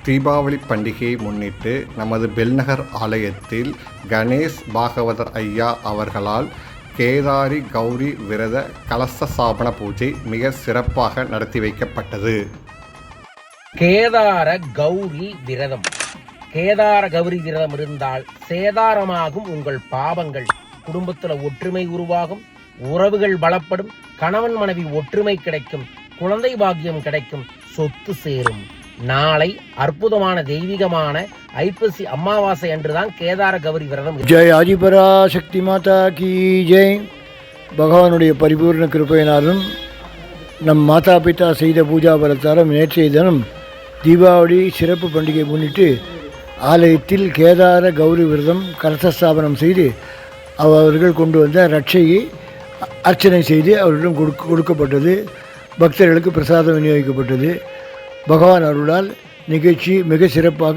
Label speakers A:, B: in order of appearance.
A: தீபாவளி பண்டிகையை முன்னிட்டு நமது பெல்நகர் ஆலயத்தில் கணேஷ் பாகவதர் ஐயா அவர்களால் கேதாரி கௌரி விரத கலச ஸ்தாபன பூஜை மிக சிறப்பாக நடத்தி வைக்கப்பட்டது.
B: கேதார கௌரி விரதம். கேதார கௌரி விரதம் இருந்தால் சேதாரமாகும் உங்கள் பாவங்கள், குடும்பத்தில் ஒற்றுமை உருவாகும், உறவுகள் பலப்படும், கணவன் மனைவி ஒற்றுமை கிடைக்கும், குழந்தை பாக்கியம் கிடைக்கும், சொத்து சேரும். நாளை அற்புதமான தெய்வீகமான ஐப்பசி அமாவாசை அன்றுதான் கேதார கௌரி விரதம்.
C: ஜெய் ஆதிபரா சக்தி மாதா கி ஜெய். பகவானுடைய பரிபூர்ண கிருப்பையினாலும் நம் மாதா பிதா செய்த பூஜா பலத்தாலும் நேற்றைய தினம் தீபாவளி சிறப்பு பண்டிகை முன்னிட்டு ஆலயத்தில் கேதார கௌரி விரதம் கலசஸ்தாபனம் செய்து அவர்கள் கொண்டு வந்த ரட்சையை அர்ச்சனை செய்து அவர்களிடம் கொடுக்கப்பட்டது. பக்தர்களுக்கு பிரசாதம் விநியோகிக்கப்பட்டது. பகவான் அருளால் நிகழ்ச்சி மிக சிறப்பாக